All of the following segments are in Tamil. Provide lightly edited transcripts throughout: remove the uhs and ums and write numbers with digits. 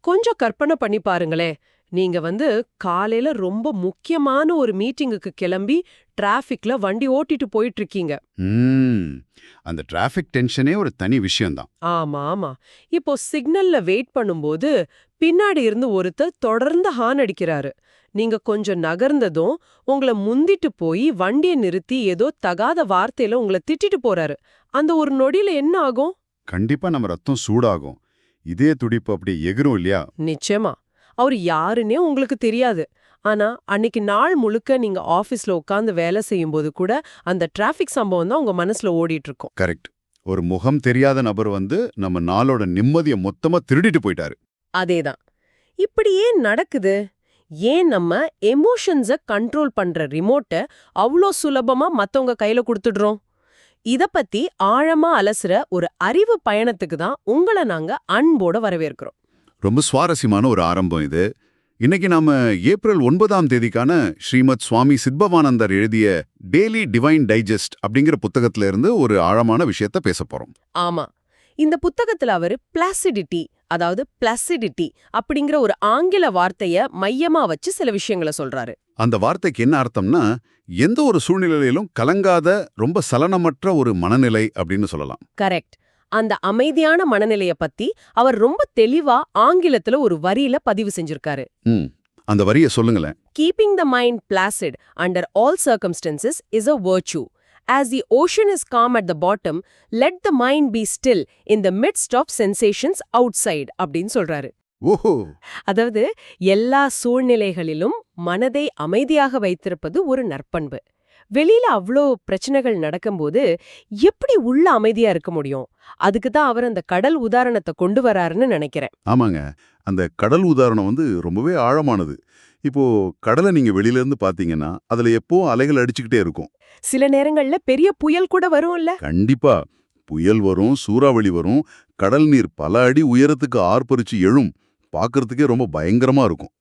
கொஞ்சம் கற்பனை பண்ணி பாருங்களே, நீங்க காலையில ரொம்ப முக்கியமான ஒரு மீட்டிங்குக்கு கிளம்பி டிராஃபிக்ல வண்டி ஓட்டிட்டு போயிட்டு இருக்கீங்க. ம் அந்த டிராஃபிக் டென்ஷனே ஒரு தனி விஷயம்தான். ஆமா ஆமா. இப்போ சிக்னல்ல வெயிட் பண்ணும்போது பின்னாடி இருந்து ஒருத்தர் தொடர்ந்து ஹார்ன் அடிக்கிறாரு. நீங்க கொஞ்சம் நகர்ந்ததும் உங்கள முந்திட்டு போய் வண்டியை நிறுத்தி ஏதோ தகாத வார்த்தையில உங்களை திட்டிட்டு போறாரு. அந்த ஒரு நொடியில என்ன ஆகும்? கண்டிப்பா நம்ம ரத்தம் சூடாகும். இதய துடிப்பு அப்படி எகிரும் இல்லையா? நிச்சயமா. அவர் யாருன்னே உங்களுக்கு தெரியாது. ஆனா அன்னைக்கு நாள் முழுக்க நீங்க ஆபீஸ்ல உட்கார்ந்து வேலை செய்யும்போது கூட அந்த டிராஃபிக் சம்பவம் தான் உங்க மனசுல ஓடிட்டு இருக்கும். கரெக்ட். ஒரு முகம் தெரியாத நபர் நம்ம நாளோட நிம்மதியை மொத்தமா திருடிட்டு போயிட்டாரு. அதேதான். இப்படி ஏன் நடக்குது? ஏன் நம்ம எமோஷன்ஸ கண்ட்ரோல் பண்ற ரிமோட்ட அவ்ளோ சுலபமா மத்தவங்க கையில கொடுத்துடுறோம்? இத பத்தி ஆழமா அலசுற ஒரு அறிவு பயணத்துக்கு தான் உங்கள நாங்க அன்போட வரவேற்கிறோம். ரொம்ப சுவாரஸ்யமான ஒரு ஆரம்பம் இது. இன்னைக்கு நாம ஏப்ரல் 9ஆம் தேதிக்கான ஸ்ரீமத் சுவாமி சித்பவானந்தர் எழுதிய டெய்லி டிவைன் டைஜஸ்ட் அப்படிங்கிற புத்தகத்துல இருந்து ஒரு ஆழமான விஷயத்த பேச போறோம். ஆமா. இந்த புத்தகத்துல அவரு பிளாசிடிட்டி, அதாவது பிளாசிடிட்டி அப்படிங்கிற ஒரு ஆங்கில வார்த்தைய மையமா வச்சு சில விஷயங்களை சொல்றாரு. அந்த வார்த்தைக்கு என்ன அர்த்தம்னா, எந்த ஒரு சூழ்நிலையிலும் கலங்காத ரொம்ப சலனமற்ற ஒரு மனநிலை அப்படின்னு சொல்லலாம். கரெக்ட். அந்த அமைதியான மனநிலைய பத்தி அவர் ரொம்ப தெளிவா ஆங்கிலத்துல ஒரு வரியில பதிவு செஞ்சிருக்காரு. அந்த வரியை சொல்லுங்களேன். Keeping the mind placid under all circumstances is a virtue. As the ocean is calm at the bottom, let the mind be still in the midst of sensations outside அப்படின்னு சொல்றாரு. ஓஹோ! அதாவது எல்லா சூழ்நிலைகளிலும் மனதை அமைதியாக வைத்திருப்பது ஒரு நற்பண்பு. வெளியில அவ்ளோ பிரச்சனைகள் நடக்கும்போது எப்படி உள்ள அமைதியா இருக்க முடியும்? அதுக்கு தான் அவர் அந்த கடல் உதாரணத்தை கொண்டு வராருன்னு நினைக்கிறேன். ஆமாங்க. அந்த கடல் உதாரணம் ரொம்பவே ஆழமானது. இப்போ கடலை நீங்க வெளியில இருந்து பாத்தீங்கன்னா, அதுல எப்பவும் அலைகள் அடிச்சுக்கிட்டே இருக்கும். சில நேரங்கள்ல பெரிய புயல் கூட வரும்ல. கண்டிப்பா. புயல் வரும், சூறாவளி வரும், கடல் நீர் பல அடி உயரத்துக்கு ஆர்ப்பரிச்சு எழும். பார்க்கறதுக்கே ரொம்ப பயங்கரமா இருக்கும்.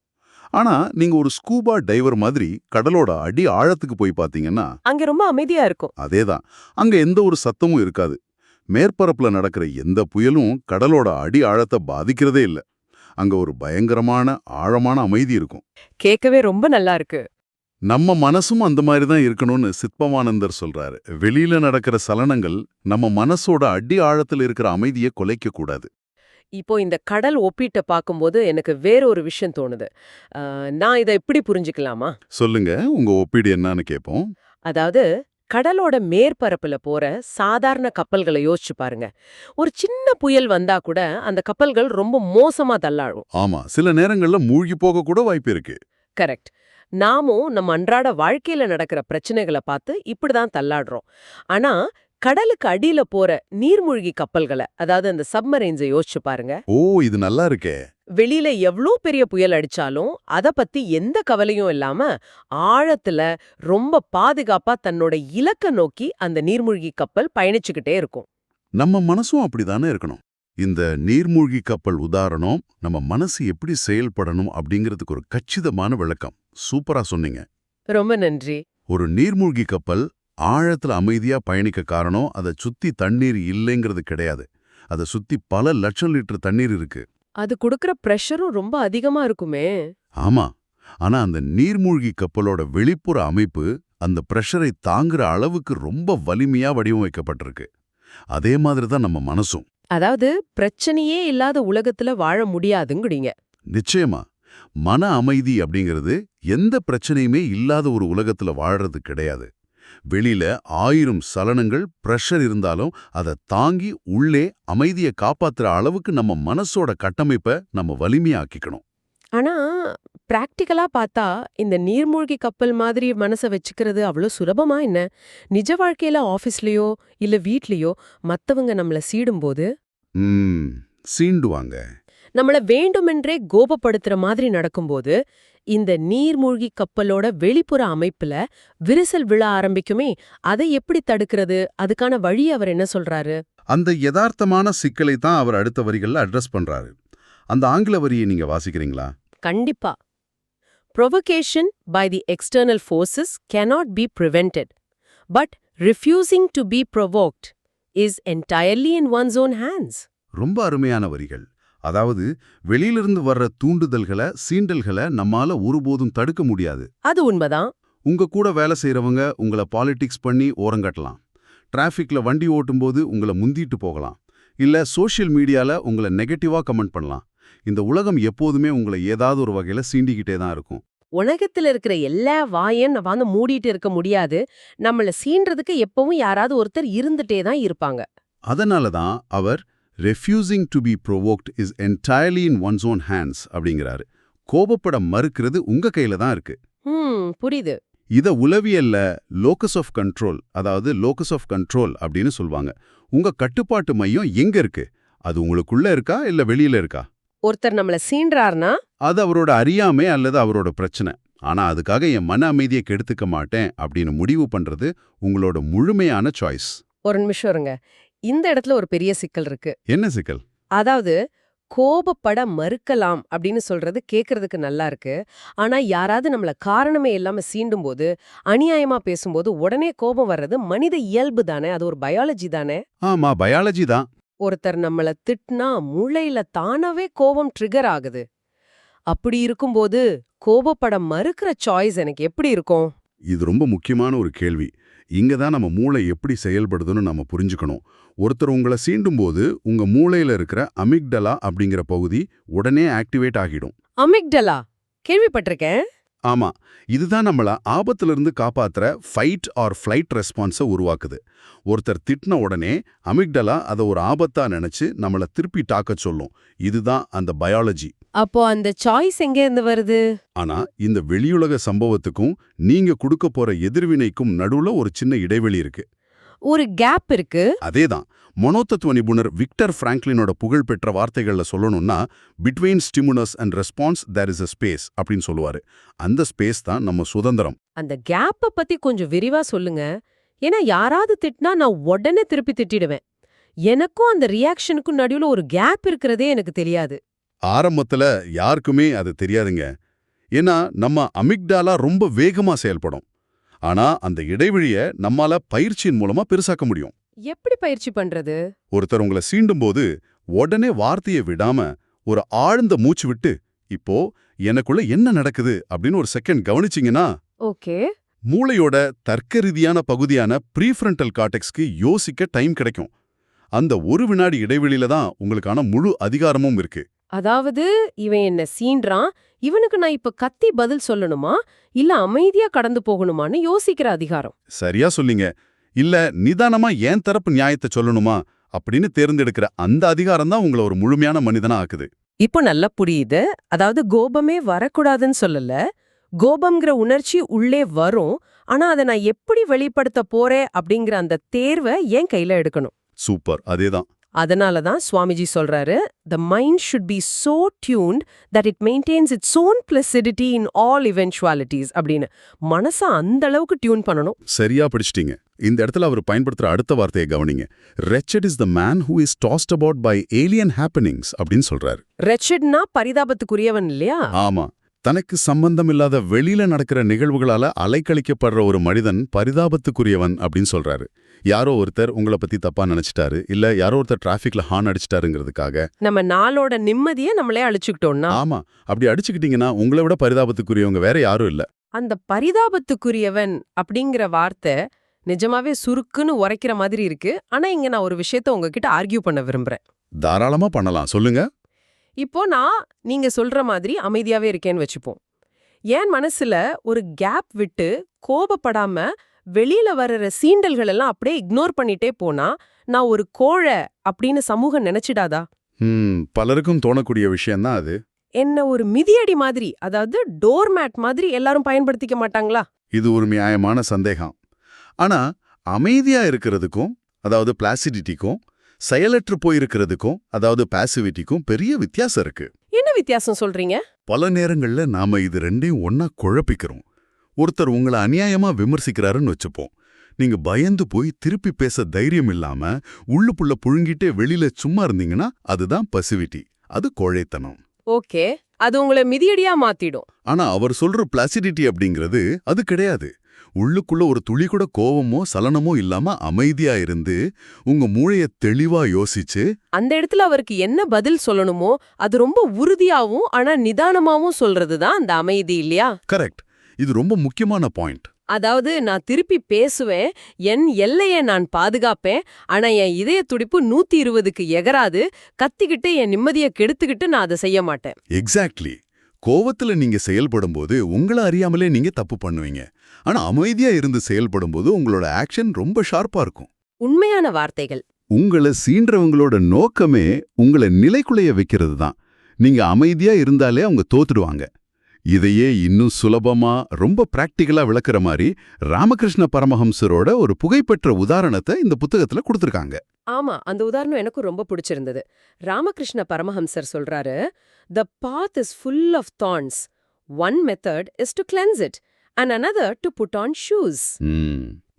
ஆனா நீங்க ஒரு ஸ்கூபா டைவர் மாதிரி கடலோட அடி ஆழத்துக்கு போய் பாத்தீங்கன்னா, அங்க ரொம்ப அமைதியா இருக்கும். அதேதான். அங்க எந்த ஒரு சத்தமும் இருக்காது. மேற்பரப்புல நடக்கிற எந்த புயலும் கடலோட அடி ஆழத்தை பாதிக்கிறதே இல்ல. அங்க ஒரு பயங்கரமான ஆழமான அமைதி இருக்கும். கேட்கவே ரொம்ப நல்லா இருக்கு. நம்ம மனசும் அந்த மாதிரி தான் இருக்கணும்னு சித்பவானந்தர் சொல்றாரு. வெளியில நடக்கிற சலனங்கள் நம்ம மனசோட அடி ஆழத்துல இருக்கிற அமைதியை குலைக்க கூடாது. இப்போ இந்த கடல் ஒப்பீட்ட பார்க்கும்போது எனக்கு வேற ஒரு விஷயம் தோணுது. நான் இதை எப்படி புரிஞ்சுக்கலாமா? சொல்லுங்க, உங்க ஒப்பீடு என்னன்னு கேட்போம். அதாவது கடலோட மேற்பரப்புல போற சாதாரண கப்பல்களை யோசிச்சு பாருங்க. ஒரு சின்ன புயல் வந்தா கூட அந்த கப்பல்கள் ரொம்ப மோசமா தள்ளாடும். ஆமா, சில நேரங்கள்ல மூழ்கி போக கூட வாய்ப்பு இருக்கு. கரெக்ட். நாமும் நம்ம அன்றாட வாழ்க்கையில நடக்கிற பிரச்சனைகளை பார்த்து இப்படிதான் தள்ளாடுறோம். ஆனா கடலுக்கு அடியில போற நீர்மூழ்கி கப்பல்களை, அதாவது அந்த சப்மரைன்ஸை யோசிச்சு பாருங்க. ஓ, இது நல்லா இருக்கே. வெளியில எவ்ளோ பெரிய புயல் அடிச்சாலும் அத பத்தி எந்த கவலையும் இல்லாம ஆழத்துல ரொம்ப பாதுகாப்பா தன்னோட இலக்க நோக்கி அந்த நீர்மூழ்கி கப்பல் பயணிச்சுக்கிட்டே இருக்கும். நம்ம மனசும் அப்படிதானே இருக்கணும். இந்த நீர்மூழ்கி கப்பல் உதாரணம் நம்ம மனசு எப்படி செயல்படணும் அப்படிங்கிறதுக்கு ஒரு கச்சிதமான விளக்கம். சூப்பரா சொன்னீங்க. ரொம்ப நன்றி. ஒரு நீர்மூழ்கி கப்பல் ஆழத்துல அமைதியா பயணிக்க காரணம் அதை சுத்தி தண்ணீர் இல்லைங்கிறது கிடையாது. அதை சுத்தி பல லட்சம் லிட்டர் தண்ணீர் இருக்கு. அது கொடுக்கற பிரஷரும் ரொம்ப அதிகமா இருக்குமே. ஆமா, ஆனா அந்த நீர்மூழ்கி கப்பலோட வெளிப்புற அமைப்பு அந்த பிரஷரை தாங்குற அளவுக்கு ரொம்ப வலிமையா வடிவமைக்கப்பட்டிருக்கு. அதே மாதிரி தான் நம்ம மனசும். அதாவது பிரச்சனையே இல்லாத உலகத்துல வாழ முடியாதுங்கிறீங்க. நிச்சயமா. மன அமைதி அப்படிங்கிறது எந்த பிரச்சனையுமே இல்லாத ஒரு உலகத்துல வாழறது கிடையாது. வெளியில 1000 சலனங்கள் பிரஷர் இருந்தாலும் அதை தாங்கி உள்ளே அமைதியை காப்பாத்துற அளவுக்கு நம்ம மனசோட கட்டமைப்பை நம்ம வலிமையாக்கிக்கணும். ஆனா பிராக்டிக்கலா பார்த்தா இந்த நீர்மூழ்கி கப்பல் மாதிரி மனசை வச்சுக்கிறது அவ்வளோ சுலபமா என்ன? நிஜ வாழ்க்கையில ஆபீஸ்லயோ இல்ல வீட்லயோ மத்தவங்க நம்மள சீடும்போது சீண்டுவாங்க, நம்மள வேண்டுமென்றே கோபப்படுத்துற மாதிரி நடக்கும்போது இந்த நீர்மூழ்கி கப்பலோட வெளிப்புற அமைப்புல விரிசல் விழ ஆரம்பிக்குமே, அதை எப்படி தடுக்கிறது? அதுக்கான வழி அவர் என்ன சொல்றாரு? அந்த யதார்த்தமான சிக்கலை தான் அவர் அடுத்த வரிகள்ல அட்ரஸ் பண்றாரு. அந்த ஆங்கில வரியை நீங்க வாசிக்கிறீங்களா? கண்டிப்பா. Provocation by the external forces cannot be prevented, but refusing to be provoked is entirely in one's own hands. ரொம்ப அருமையான வரிகள். அதாவது வெளியிலிருந்து வர்ற தூண்டுதல்களை சீண்டல்களை நம்மால ஒருபோதும் தடுக்க முடியாது. அது உண்மைதான். உங்க கூட வேலை செய்யறவங்க உங்களை பாலிடிக்ஸ் பண்ணி ஓரங்கட்டலாம். டிராஃபிக்ல வண்டி ஓட்டும்போது உங்களை முந்திட்டு போகலாம். இல்ல சோஷியல் மீடியால உங்களை நெகட்டிவா கமெண்ட் பண்ணலாம். இந்த உலகம் எப்போதுமே உங்களை ஏதாவது ஒரு வகையில சீண்டிக்கிட்டே தான் இருக்கும். உலகத்துல இருக்கிற எல்லா வாயன் வந்து மூடிட்டு இருக்க முடியாது. நம்மள சீன்றதுக்கு எப்பவும் யாராவது ஒருத்தர் இருந்துட்டே தான் இருப்பாங்க. அதனால தான் அவர் refusing to be provoked is entirely in one's own hands அப்படிங்கிறாரு. கோபப்பட மறுக்கிறது உங்க கையில தான் இருக்கு. புரியுது. இத உளவியல்ல லோக்கஸ் ஆஃப் கண்ட்ரோல், அதாவது லோக்கஸ் ஆஃப் கண்ட்ரோல் அப்படின்னு சொல்வாங்க. உங்க கட்டுப்பாட்டு மையம் எங்க இருக்கு? அது உங்களுக்குள்ள இருக்கா இல்ல வெளியில இருக்கா? ஒருத்தர் நம்மள சீன்றார்னா அது அவரோட அறியாமை அல்லது அவரோட பிரச்சனை. ஆனா அதுக்காக என் மன அமைதியை கெடுத்துக்க மாட்டேன் அப்படின்னு முடிவு பண்றது உங்களோட முழுமையான சாய்ஸ். ஒரு நிமிஷம் இருங்க. இந்த இடத்துல ஒரு பெரிய சிக்கல் இருக்கு. என்ன சிக்கல்? அதாவது கோபப்பட மறுக்கலாம் அப்படின்னு சொல்றது கேக்குறதுக்கு நல்லா இருக்கு. ஆனா யாராவது நம்மள காரணமே இல்லாம சீண்டும் போது, அநியாயமா பேசும்போது உடனே கோபம் வர்றது மனித இயல்பு தானே? அது ஒரு பயாலஜி தானே? ஆமா, பயாலஜி தான். ஒருத்தர் நம்மள திட்டினா மூளையில தானாவே கோபம் ட்ரிகர் ஆகுது. அப்படி இருக்கும்போது கோபப்பட மறுக்கிற சாய்ஸ் எனக்கு எப்படி இருக்கும்? இது ரொம்ப முக்கியமான ஒரு கேள்வி. இங்க தான் நம்ம மூளை எப்படி செயல்படுதுன்னு நம்ம புரிஞ்சுக்கணும். ஒருத்தர் உங்களை சீண்டும்போது உங்க மூளையில இருக்கிற அமிக்டலா அப்படிங்கிற பகுதி உடனே ஆக்டிவேட் ஆகிடும். அமிக்டலா கேள்விப்பட்டிருக்கேன். ஆமா, இதுதான் நம்மள ஆபத்திலிருந்து காப்பாத்துற ஃபைட் ஆர் ஃப்ளைட் ரெஸ்பான்ஸை உருவாக்குது. ஒருத்தர் திட்டின உடனே அமிக்டலா அதை ஒரு ஆபத்தா நினைச்சு நம்மள திருப்பி தாக்க சொல்லும். இதுதான் அந்த பயாலஜி. அப்போ அந்த சாய்ஸ் எங்க இருந்து வருது? ஆனா இந்த வெளியுலக சம்பவத்துக்கும் நீங்க கொடுக்க போற எதிர்வினைக்கும் நடுவுல ஒரு சின்ன இடைவெளி இருக்கு. ஒரு கேப் இருக்கு. அதேதான் மனோதத்துவ நிபுணர் விக்டர் பிராங்க்லினோட புகழ்பெற்ற வார்த்தைகள்ல சொல்லணும்னா, between stimulus and response there is a space அப்படின்னு சொல்லுவாரு. அந்த ஸ்பேஸ் தான் நம்ம சுதந்திரம். அந்த கேப்ப பத்தி கொஞ்சம் விரிவா சொல்லுங்க. ஏன்னா யாராவது திட்டினா நான் உடனே திருப்பி திட்டிடுவேன். எனக்கும் அந்த ரியாக்ஷனுக்கும் நடுவுல ஒரு கேப் இருக்கிறதே எனக்கு தெரியாது. ஆரம்பத்துல யாருக்குமே அது தெரியாதுங்க. ஏன்னா நம்ம அமிக்டாலா ரொம்ப வேகமா செயல்படும். ஆனா அந்த இடைவெளிய நம்மால பயிற்சியின் மூலமா பெருசாக்க முடியும். எப்படி பயிற்சி பண்றது? ஒருத்தர் உங்களை சீண்டும் போது உடனே வார்த்தையை விடாம ஒரு ஆழ்ந்த மூச்சு விட்டு, இப்போ எனக்குள்ள என்ன நடக்குது அப்படின்னு ஒரு செகண்ட் கவனிச்சிங்கன்னா, ஓகே. மூளையோட தர்க்க ரீதியான பகுதியான ப்ரீஃப்ரண்டல் கார்டெக்ஸ்க்கு யோசிக்க டைம் கிடைக்கும். அந்த ஒரு வினாடி இடைவெளியில தான் உங்களுக்கான முழு அதிகாரமும் இருக்கு. அதாவது இவன் என்ன சீன்றான், இவனுக்கு நான் இப்ப கத்தி பதில் சொல்லணுமா இல்ல அமைதியா கடந்து போகணுமான்னு யோசிக்கிற அதிகாரம். சரியா சொல்லிங்க. இல்ல நிதானமா ஏன் தரப்பு நியாயத்தை சொல்லணுமா அப்படின்னு தேர்ந்தெடுக்கிற அந்த அதிகாரம் தான் உங்களை ஒரு முழுமையான மனிதனா ஆக்குது. இப்போ நல்லா புரியுது. அதாவது கோபமே வரக்கூடாதுன்னு சொல்லல. கோபம்ங்கிற உணர்ச்சி உள்ளே வரும். ஆனா அதை நான் எப்படி வெளிப்படுத்த போறேன் அப்படிங்கிற அந்த தேர்வை என் கையில எடுக்கணும். சூப்பர், அதேதான். அதனால தான் சுவாமிஜி சொல்றாரு, the mind should be so tuned that it maintains its own placidity in all eventualities அப்படின்னு. மனசை அந்த அளவுக்கு டியூன் பண்ணணும். சரியா படிச்சிட்டீங்க. இந்த இடத்துல அவர் பயன்படுத்துற அடுத்த வார்த்தையை கவனிங்க. Wretched is the man who is tossed about by alien happenings அப்படின்னு சொல்றாரு. ரெச்சட்னா பரிதாபத்துக்குரியவன் இல்லையா? ஆமா, தனக்கு சம்பந்தம் இல்லாத வெளியில நடக்கிற நிகழ்வுகளால அலைக்கழிக்கப்படுற ஒரு மனிதன் பரிதாபத்துக்குரியவன் அப்படின்னு சொல்றாரு. யாரோ ஒருத்தர் உங்களை பத்தி தப்பா நினைச்சிட்டாரு, இல்ல யாரோ ஒருத்தர் டிராஃபிக்ல ஹார்ன் அடிச்சிட்டாருங்கிறதுக்காக நம்ம நாளோட நிம்மதியை நம்மளே அழிச்சுக்கிட்டோம்னா, ஆமா, அப்படி அடிச்சுக்கிட்டீங்கன்னா உங்களை விட பரிதாபத்துக்குரியவங்க வேற யாரும் இல்ல. அந்த பரிதாபத்துக்குரியவன் அப்படிங்கிற வார்த்தை நிஜமாவே சுருக்குன்னு உரைக்கிற மாதிரி இருக்கு. ஆனா இங்க நான் ஒரு விஷயத்த உங்ககிட்ட ஆர்கியூ பண்ண விரும்புறேன். தாராளமா பண்ணலாம், சொல்லுங்க. இப்போ நான் நீங்க சொல்ற மாதிரி அமைதியாவே இருக்கேன்னு வச்சுப்போம். என் மனசுல ஒரு கேப் விட்டு கோபப்படாம வெளியில வர்ற சீண்டல்கள் எல்லாம் அப்படியே இக்னோர் பண்ணிட்டே போனா நான் ஒரு கோழை அப்படின்னு சமூகம் நினைச்சிடாதா? பலருக்கும் தோணக்கூடிய விஷயம்தான் அது. என்ன ஒரு மிதியடி மாதிரி, அதாவது டோர்மேட் மாதிரி எல்லாரும் பயன்படுத்திக்க மாட்டாங்களா? இது ஒரு நியாயமான சந்தேகம். ஆனா அமைதியா இருக்கிறதுக்கும், அதாவது பிளாசிடிட்டிக்கும், செயலற்று போயிருக்கிறதுக்கும், அதாவது பாசிவிட்டிக்கும் பெரிய வித்தியாசம் இருக்கு. என்ன வித்தியாசம் சொல்றீங்க? பல நேரங்கள்ல நாம இது ரெண்டையும் ஒன்னா குழப்பிக்கிறோம். ஒருத்தர் உங்களை அநியாயமா விமர்சிக்கிறாருன்னு வச்சுப்போம். நீங்க பயந்து போய் திருப்பி பேச தைரியம் இல்லாம உள்ளுக்குள்ள புழுங்கிட்டே வெளியில சும்மா இருந்தீங்கன்னா அதுதான் பசிவிட்டி, அது கோழைத்தனம். ஓகே, அது உங்களை மிதியடியா மாத்திடும். ஆனா அவர் சொல்ற பிளாசிடிட்டி அப்படிங்கிறது அது கிடையாது. உள்ளுக்குள்ள ஒரு துளி கூட கோவமோ சலனமோ இல்லாம அமைதியா இருந்து உங்க மூளைய தெளிவா யோசிச்சு அந்த இடத்துல அவருக்கு என்ன பதில் சொல்லணுமோ அது ரொம்ப உறுதியாவும் ஆனா நிதானமாவும் சொல்றதுதான் அந்த அமைதி இல்லையா? கரெக்ட். இது ரொம்ப முக்கியமான பாயிண்ட். அதாவது நான் திருப்பி பேசுவேன், என் எல்லைய நான் பாதுகாப்பேன், ஆனா என் இதய துடிப்பு 120க்கு எகராது, கத்திக்கிட்டு என் நிம்மதியை கெடுத்துக்கிட்டு நான் அதை செய்ய மாட்டேன். எக்ஸாக்ட்லி. கோவத்துல நீங்க செயல்படும்போது உங்களை அறியாமலே நீங்க தப்பு பண்ணுவீங்க. ஆனா அமைதியா இருந்து செயல்படும்போது உங்களோட ஆக்ஷன் ரொம்ப ஷார்ப்பா இருக்கும். உண்மையான வார்த்தைகள். உங்களை சீன்றவங்களோட நோக்கமே உங்களை நிலைக்குலைய வைக்கிறது தான். நீங்க அமைதியா இருந்தாலே அவங்க தோத்துடுவாங்க. இதையே இன்னும் சுலபமா ரொம்ப பிராக்டிகலா விளக்குற மாதிரி ராமகிருஷ்ண பரமஹம்சரோட ஒரு புகைப்பெற்ற உதாரணத்தை இந்த புத்தகத்துல கொடுத்திருக்காங்க. ஆமா, அந்த உதாரணம் எனக்கும் ரொம்ப பிடிச்சிருந்தது. ராமகிருஷ்ண பரமஹம்சர் சொல்றாரு, "The path is full of thorns. One method is to cleanse it, and another to put on shoes.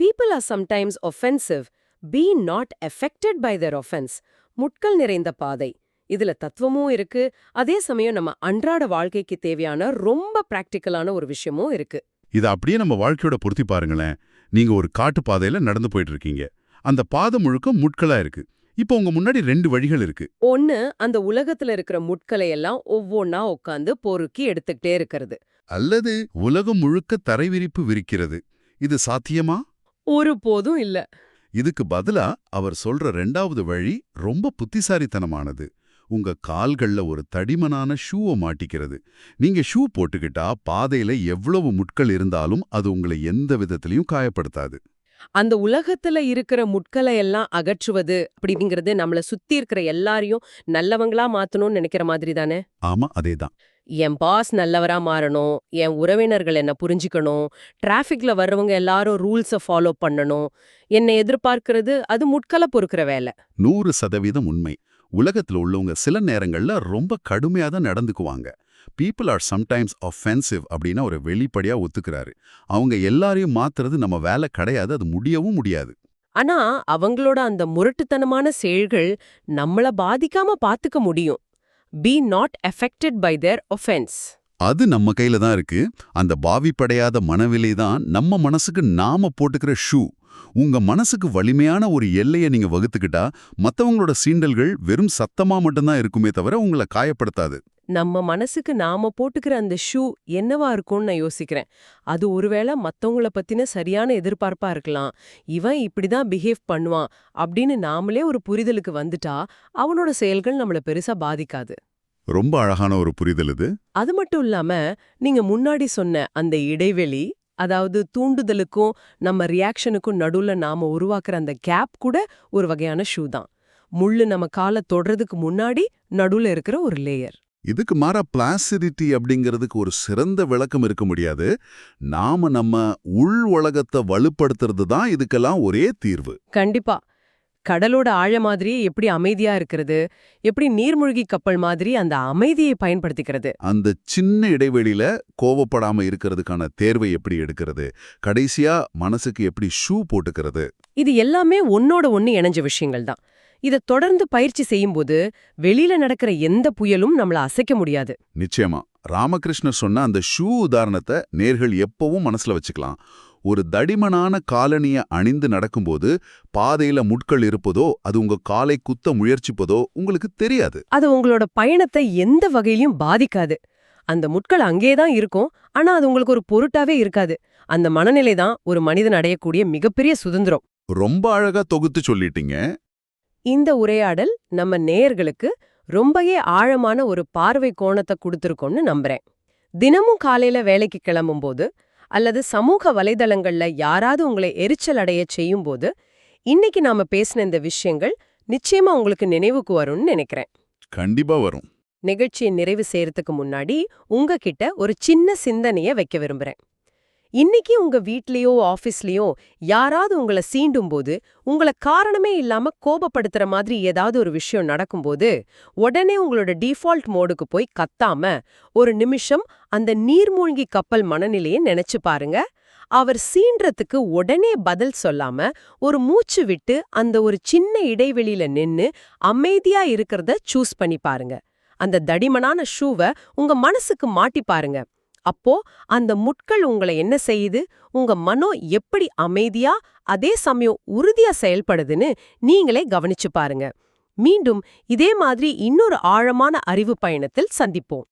People are sometimes offensive. Be not affected by their offense." முட்கள் நிறைந்த பாதை. இதுல தத்துவமும் இருக்கு, அதே சமயம் நம்ம அன்றாட வாழ்க்கைக்கு தேவையான ரொம்ப பிராக்டிக்கலான ஒரு விஷயமும் இருக்கு. இத அப்படியே நம்ம வாழ்க்கையோட பொருத்தி பாருங்களேன். நீங்க ஒரு காட்டு பாதையில நடந்து போயிட்டு இருக்கீங்க. அந்த பாதை முழுக்க முட்களா இருக்கு. இப்போ உங்க முன்னாடி 2 வழிகள் இருக்கு. ஒன்னு, அந்த உலகத்துல இருக்கிற முட்களை எல்லாம் ஒவ்வொன்னா உட்காந்து பொறுக்கி எடுத்துக்கிட்டே இருக்கிறது. அல்லது உலகம் முழுக்க தரைவிரிப்பு விரிக்கிறது. இது சாத்தியமா? ஒருபோதும் இல்ல. இதுக்கு பதிலா அவர் சொல்ற 2வது வழி ரொம்ப புத்திசாலித்தனமானது. உங்க கால்கள்ல ஒரு தடிமனான ஷூவை மாட்டிக்கிறது. நீங்க ஷூ போட்டுக்கிட்டா பாதையில எவ்வளவு முட்கள் இருந்தாலும் அது உங்களை எந்த விதத்திலையும் காயப்படுத்தாது. அந்த உலகத்துல இருக்கிற முட்களை எல்லாம் அகற்றுவது அப்படிங்கிறது நம்மள சுத்தி இருக்கிற எல்லாரையும் நல்லவங்களா மாத்தணும்னு நினைக்கிற மாதிரி தானே? ஆமா, அதேதான். என் பாஸ் நல்லவரா மாறணும், என் உறவினர்கள் என்ன புரிஞ்சுக்கணும், டிராஃபிக்ல வர்றவங்க எல்லாரும் ரூல்ஸை ஃபாலோ பண்ணணும், என்னை எதிர்பார்க்கிறது அது முட்களை பொறுக்கிற வேலை. 100% உண்மை. உலகத்துல உள்ளவங்க சில நேரங்கள்ல ரொம்ப கடுமையா தான் நடந்துக்குவாங்க. பீப்புள் ஆர் சம்டைம்ஸ் offensive அப்படின்னா ஒரு வெளிப்படையா ஒத்துக்கிறாரு. அவங்க எல்லாரையும் மாத்துறது நம்ம வேலை கிடையாது, அது முடியவும் முடியாது. ஆனா அவங்களோட அந்த முரட்டுத்தனமான செயல்கள் நம்மள பாதிக்காம பாத்துக்க முடியும். Be not affected by their offense. அது நம்ம கையில தான் இருக்கு. அந்த பாவிப்படையாத மனவிலை தான் நம்ம மனசுக்கு நாம போட்டுக்கிற ஷூ. உங்க மனசுக்கு வலிமையான ஒரு எல்லையை நீங்க வகுத்துக்கிட்டா மத்தவங்களோட சீண்டல்கள் வெறும் சத்தமா மட்டும்தான் இருக்குமே தவிர உங்களை காயப்படுத்தாது. நம்ம மனசுக்கு நாம போட்டுக்கிற அந்த ஷூ என்னவா இருக்கும்னு நான் யோசிக்கிறேன். அது ஒருவேளை மத்தவங்கள பத்தின சரியான எதிர்பார்ப்பா இருக்கலாம். இவன் இப்படிதான் பிஹேவ் பண்ணுவான் அப்படின்னு நாமளே ஒரு புரிதலுக்கு வந்துட்டா அவனோட செயல்கள் நம்மள பெருசா பாதிக்காது. ரொம்ப அழகான ஒரு புரிதல் இது. அது மட்டும் இல்லாம நீங்க முன்னாடி சொன்ன அந்த இடைவெளி, அதாவது தூண்டுதலுக்கும் நம்ம ரியாக்ஷனுக்கும் நடுவுல நாம உருவாக்குற அந்த கேப் கூட ஒரு வகையான ஷூ தான். முள்ளு நம்ம காலை தொடுறதுக்கு முன்னாடி நடுவுல இருக்கிற ஒரு லேயர். இதுக்கு மாறா பிளாசிடிட்டி அப்படிங்கிறதுக்கு ஒரு சிறந்த விளக்கம் இருக்க முடியாது. நாம நம்ம உள் உலகத்தை வலுப்படுத்துறது தான் இதுக்கெல்லாம் ஒரே தீர்வு. கண்டிப்பா. கடலோட ஆழ மாதிரியே எப்படி அமைதியா இருக்கிறது, எப்படி நீர்மூழ்கி கப்பல் மாதிரி அந்த அமைதியை பயன்படுத்திக்கிறது. அந்த சின்ன இடைவெளியில கோவப்படாம இருக்கிறதுக்கான தேர்வை எப்படி எடுக்கிறது, கடைசியா மனசுக்கு எப்படி ஷூ போட்டுக்கிறது. இது எல்லாமே ஒன்னோட ஒன்னு இணைஞ்ச விஷயங்கள் தான். இத தொடர்ந்து பயிற்சி செய்யும்போது வெளியில நடக்கிற எந்த புயலும் நம்மள அசைக்க முடியாது. நிச்சயமா. ராமகிருஷ்ணர் சொன்ன அந்த ஷூ உதாரணத்தை நேர்கள் எப்பவும் மனசுல வச்சுக்கலாம். ஒரு தடிமனான காலணிய அணிந்து நடக்கும்போது பாதையில முட்கள் இருப்பதோ அது உங்க காலை குத்த முயற்சிப்பதோ உங்களுக்கு தெரியாது. அது உங்களோட பயணத்தை எந்த வகையிலும் பாதிக்காது. அந்த முட்கள் அங்கேதான் இருக்கும், ஆனா அது உங்களுக்கு ஒரு பொருட்டாவே இருக்காது. அந்த மனநிலை தான் ஒரு மனிதன் அடையக்கூடிய மிகப்பெரிய சுதந்திரம். ரொம்ப அழகா தொகுத்து சொல்லிட்டீங்க. இந்த உரையாடல் நம்ம நேயர்களுக்கு ரொம்பவே ஆழமான ஒரு பார்வை கோணத்தை கொடுத்திருக்கோம்னு நம்புறேன். தினமும் காலையில வேலைக்கு கிளம்பும்போது அல்லது சமூக வலைதளங்கள்ல யாராவது உங்களை எரிச்சல் அடைய செய்யும்போது இன்னைக்கு நாம பேசின இந்த விஷயங்கள் நிச்சயமா உங்களுக்கு நினைவுக்கு வரும்னு நினைக்கிறேன். கண்டிப்பா வரும். நிகழ்ச்சியை நிறைவு செய்யறதுக்கு முன்னாடி உங்ககிட்ட ஒரு சின்ன சிந்தனைய வைக்க விரும்புறேன். இன்னைக்கு உங்க வீட்லயோ ஆபீஸ்லயோ யாராவது உங்களை சீண்டும் போது உங்களை காரணமே இல்லாம கோபப்படுத்துற மாதிரி ஏதாவது ஒரு விஷயம் நடக்கும்போது உடனே உங்களோட டிஃபால்ட் மோடுக்கு போய் கத்தாம ஒரு நிமிஷம் அந்த நீர்மூழ்கி கப்பல் மனநிலையை நினைச்சு பாருங்க. அவர் சீன்றதுக்கு உடனே பதில் சொல்லாம ஒரு மூச்சு விட்டு அந்த ஒரு சின்ன இடைவெளியில நின்னு அமைதியா இருக்கிறத சூஸ் பண்ணி பாருங்க. அந்த தடிமனான ஷூவை உங்க மனசுக்கு மாட்டி பாருங்க. அப்போ அந்த முட்கள் உங்களை என்ன செய்யுது, உங்க மனம் எப்படி அமைதியா அதே சமயம் உறுதியா செயல்படுதுன்னு நீங்களே கவனிச்சு பாருங்க. மீண்டும் இதே மாதிரி இன்னொரு ஆழமான அறிவு பயணத்தில் சந்திப்போம்.